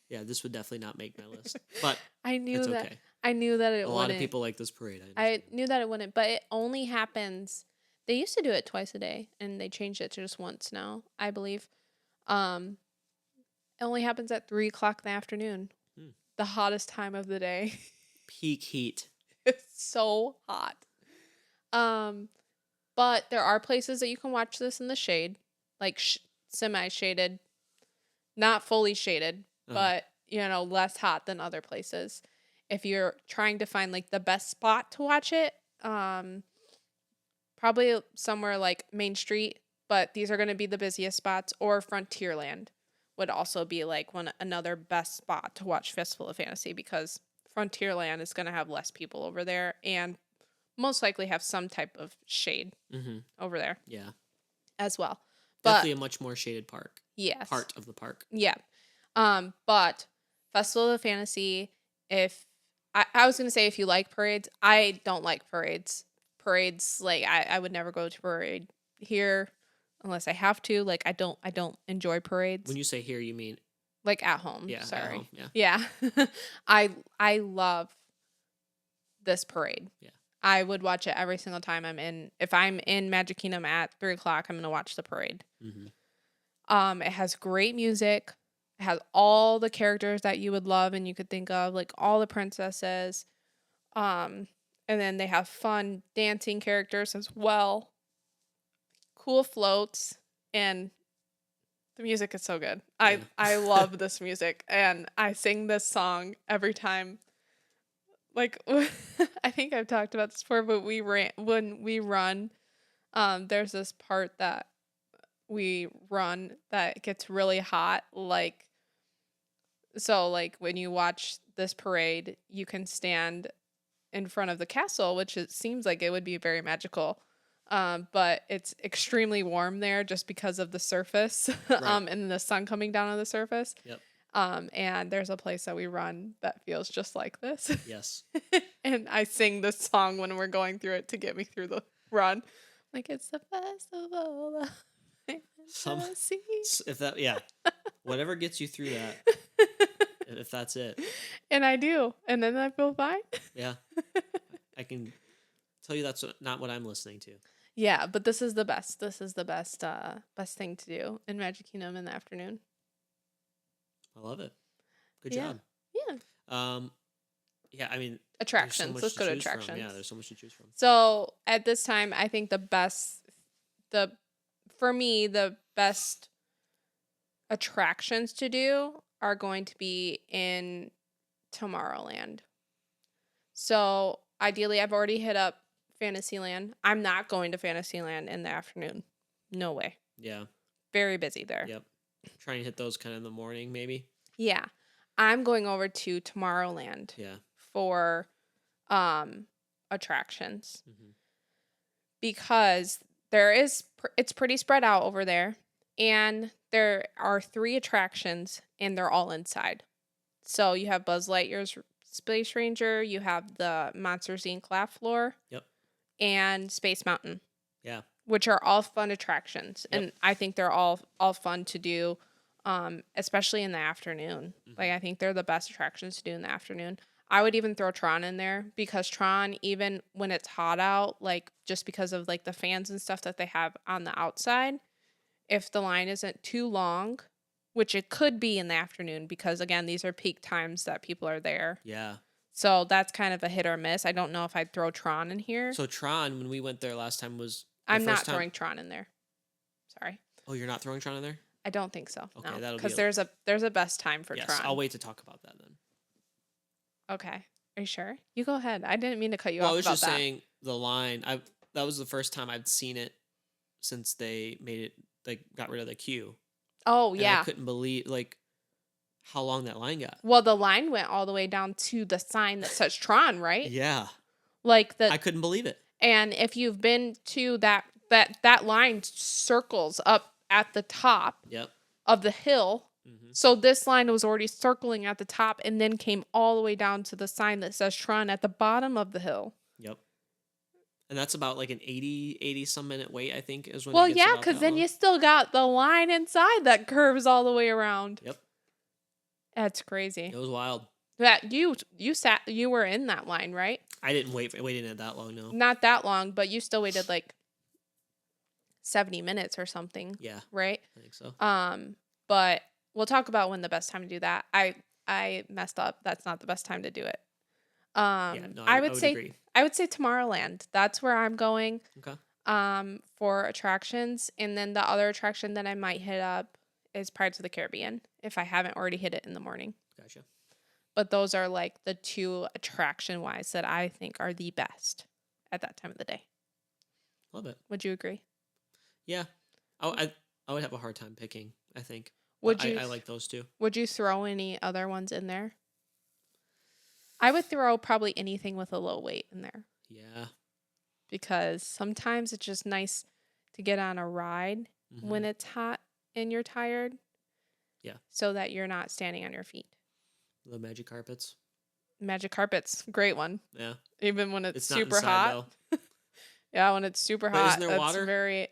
Yeah, this would definitely not make my list. But I knew it's that okay. I knew that it A wouldn't. lot of people like this parade. I understand. knew that it wouldn't, but it only happens. They used to do it twice a day, and they changed it to just once now, I believe. It only happens at 3 o'clock in the afternoon, Hmm. the hottest time of the day. Peak heat. It's so hot. But there are places that you can watch this in the shade, like semi-shaded, not fully shaded, Uh-huh. but less hot than other places. If you're trying to find like the best spot to watch it, probably somewhere like Main Street, but these are going to be the busiest spots, or Frontierland would also be like another best spot to watch Festival of Fantasy, because Frontierland is going to have less people over there and most likely have some type of shade Mm-hmm. over there Yeah. as well. But Definitely a much more shaded park. yes. Part of the park. Yeah. But Festival of Fantasy, if I was gonna say if you like parades, I don't like parades. Parades, like I would never go to a parade here unless I have to. Like I don't enjoy parades. When you say here, you mean Like at home. yeah. At Sorry. home, yeah. Yeah. I love this parade. Yeah. I would watch it every single time I'm in. If I'm in Magic Kingdom at 3 o'clock, I'm gonna watch the parade. Mm-hmm. It has great music. It has all the characters that you would love and you could think of, like all the princesses. And then they have fun dancing characters as well. Cool floats, and the music is so good. Yeah. I love this music, and I sing this song every time. Like I think I've talked about this before, but when we run, there's this part that we run that gets really hot, like when you watch this parade, you can stand in front of the castle, which it seems like it would be very magical. But it's extremely warm there just because of the surface, Right. and the sun coming down on the surface. Yep. And there's a place that we run that feels just like this. Yes. And I sing this song when we're going through it to get me through the run. Like, it's the festival of Some fantasy. if that whatever gets you through that, if that's it. And I do. And then I feel fine. Yeah. I can tell you that's not what I'm listening to. Yeah, but this is the best. This is the best thing to do in Magic Kingdom in the afternoon. I love it. Good Yeah. job. Yeah. Yeah, I mean, there's so Attractions. much Let's to go to choose from. attractions. Yeah, there's so much to choose from. So at this time, I think for me, the best attractions to do are going to be in Tomorrowland. So ideally, I've already hit up Fantasyland. I'm not going to Fantasyland in the afternoon. No way. Yeah. Very busy there. Yep. Try and hit those kind of in the morning, maybe. Yeah. I'm going over to Tomorrowland Yeah. for attractions Mm-hmm. because it's pretty spread out over there, and there are 3 attractions and they're all inside. So you have Buzz Lightyear's Space Ranger, you have the Monsters Inc. Laugh Floor, Yep. and Space Mountain. Yeah. Which are all fun attractions, Yep. and I think they're all fun to do, especially in the afternoon. Mm-hmm. Like I think they're the best attractions to do in the afternoon. I would even throw Tron in there because Tron, even when it's hot out, like just because of like the fans and stuff that they have on the outside, if the line isn't too long, which it could be in the afternoon because again, these are peak times that people are there. Yeah. So that's kind of a hit or miss. I don't know if I'd throw Tron in here. So Tron, when we went there last time, was I'm not throwing Tron in there. Sorry. Oh, you're not throwing Tron in there? I don't think so. Okay, no, that'll be because there's a best time for yes, Tron. I'll wait to talk about that then. Okay, are you sure? You go ahead. I didn't mean to cut you Well, off. I was about just that. saying the line. That was the first time I'd seen it since they made it. They got rid of the queue. Oh And yeah. I couldn't believe how long that line got. Well, the line went all the way down to the sign that says Tron, right? Yeah. Like I couldn't believe it. And if you've been to that line circles up at the top. Yep. Of the hill. Mm-hmm. So this line was already circling at the top and then came all the way down to the sign that says Tron at the bottom of the hill. Yep. And that's about like an 80 some minute wait, I think, is when well, it gets yeah, about because that then long. you still got the line inside that curves all the way around. Yep. That's crazy. It was wild. That you were in that line, right? I didn't wait in it that long, no. Not that long, but you still waited like 70 minutes or something. Yeah. Right? I think so. But we'll talk about when the best time to do that. I messed up. That's not the best time to do it. I would say agree. I would say Tomorrowland. That's where I'm going. Okay. For attractions, and then the other attraction that I might hit up is Pirates of the Caribbean if I haven't already hit it in the morning. Gotcha. But those are like the 2 attraction wise that I think are the best at that time of the day. Love it. Would you agree? Yeah. I would have a hard time picking, I think. I like those 2. Would you throw any other ones in there? I would throw probably anything with a low weight in there. Yeah. Because sometimes it's just nice to get on a ride when it's hot and you're tired. Yeah. So that you're not standing on your feet. The magic carpets. Magic carpets, great one. Yeah. Even when it's not super inside, hot. though. Yeah, when it's super But hot. isn't there that's water? very.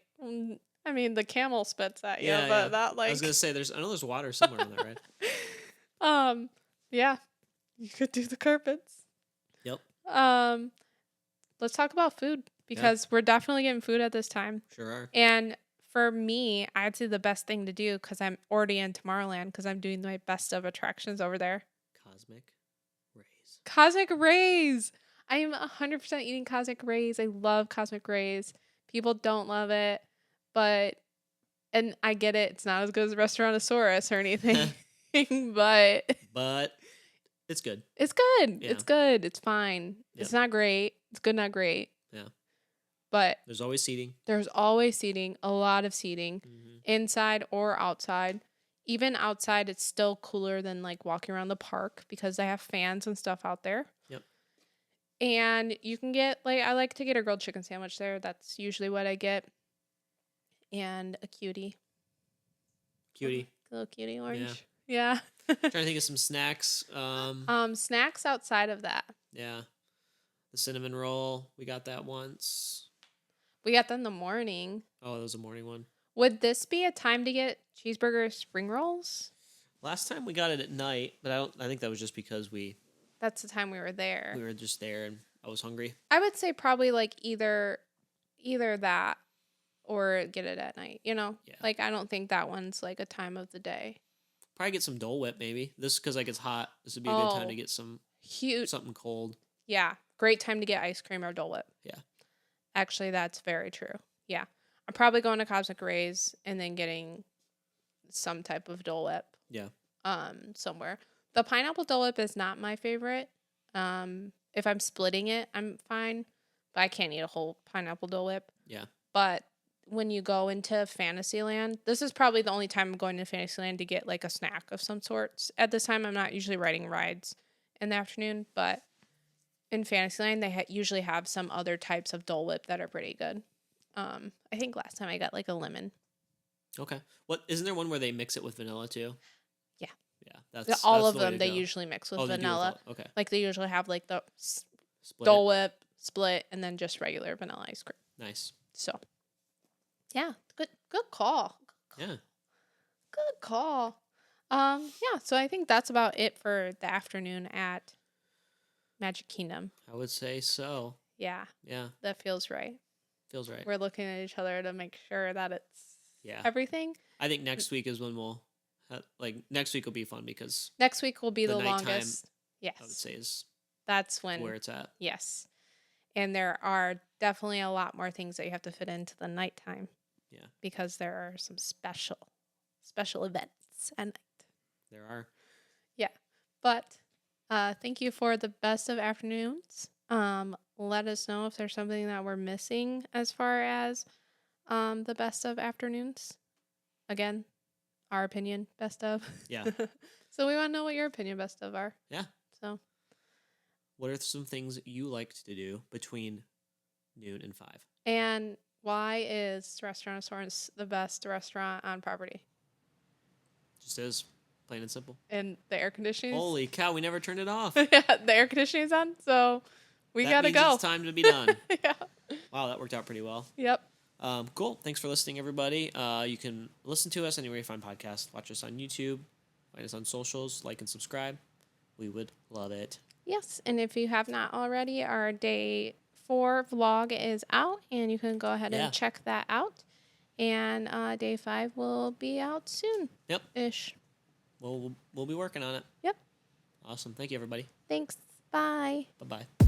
I mean, the camel spits at you, Yeah, but yeah. not like. I was gonna say I know there's water somewhere on that ride. Yeah, you could do the carpets. Yep. Let's talk about food because we're definitely getting food at this time. Sure are. And for me, I'd say the best thing to do because I'm already in Tomorrowland because I'm doing my best of attractions over there. Cosmic Rays. Cosmic Rays. I am 100% eating Cosmic Rays. I love Cosmic Rays. People don't love it, and I get it. It's not as good as Restaurantosaurus or anything, but it's good. It's good. Yeah. It's good. It's fine. Yep. It's not great. It's good, not great. Yeah. But there's always seating. There's always seating, a lot of seating, inside or outside. Even outside, it's still cooler than like walking around the park because they have fans and stuff out there. Yep. And you can get I like to get a grilled chicken sandwich there. That's usually what I get. And a cutie. Cutie. A little cutie orange. Yeah. Trying to think of some snacks. Snacks outside of that. Yeah. The cinnamon roll. We got that once. We got that in the morning. Oh, that was a morning one. Would this be a time to get cheeseburger spring rolls? Last time we got it at night, but I think that was just because we That's the time we were there. were just there and I was hungry. I would say probably like either that or get it at night, Yeah. Like I don't think that one's like a time of the day. Probably get some Dole Whip maybe. This because like it's hot. This would be a good time to get Huge. something cold. Yeah. Great time to get ice cream or Dole Whip. Yeah. Actually, that's very true. Yeah. I'm probably going to Cosmic Rays and then getting some type of Dole Whip. Yeah. Somewhere. The pineapple Dole Whip is not my favorite. If I'm splitting it, I'm fine. But I can't eat a whole pineapple Dole Whip. Yeah. But when you go into Fantasyland, this is probably the only time I'm going to Fantasyland to get like a snack of some sorts. At this time, I'm not usually riding rides in the afternoon, but in Fantasyland, they usually have some other types of Dole Whip that are pretty good. I think last time I got like a lemon. Okay. What isn't there one where they mix it with vanilla too? Yeah. Yeah. That's All that's of the way them to they go. usually mix with Oh, they do with vanilla. Okay. Like they usually have like the Split Dole it. Whip split and then just regular vanilla ice cream. Nice. So, yeah, good call. Yeah. Good call. Yeah, so I think that's about it for the afternoon at Magic Kingdom. I would say so. Yeah, Yeah. that feels right. Feels right. We're looking at each other to make sure that it's Yeah. everything. I think next week is when we'll next week will be fun because Next week will be The the nighttime, longest. I would Yes, say is that's when. where it's at. Yes, and there are definitely a lot more things that you have to fit into the nighttime. Yeah. Because there are some special events at night. There are. Yeah. But thank you for the best of afternoons. Let us know if there's something that we're missing as far as the best of afternoons. Again, our opinion, best of. Yeah. So we want to know what your opinion best of are. Yeah. So What are some things you liked to do between noon and 5? and why is Restaurant of Sorts the best restaurant on property? Just is plain and simple. And the air conditioning. Holy cow, we never turned it off. Yeah, the air conditioning's on, so we That gotta means go. It's time to be done. Yeah. Wow, that worked out pretty well. Yep. Cool. Thanks for listening, everybody. You can listen to us anywhere you find podcasts. Watch us on YouTube. Find us on socials. Like and subscribe. We would love it. Yes, and if you have not already, our day 4 vlog is out, and you can go ahead Yeah. and check that out. And day 5 will be out soon. Yep. Ish. We'll be working on it. Yep. Awesome. Thank you, everybody. Thanks. Bye. Bye-bye.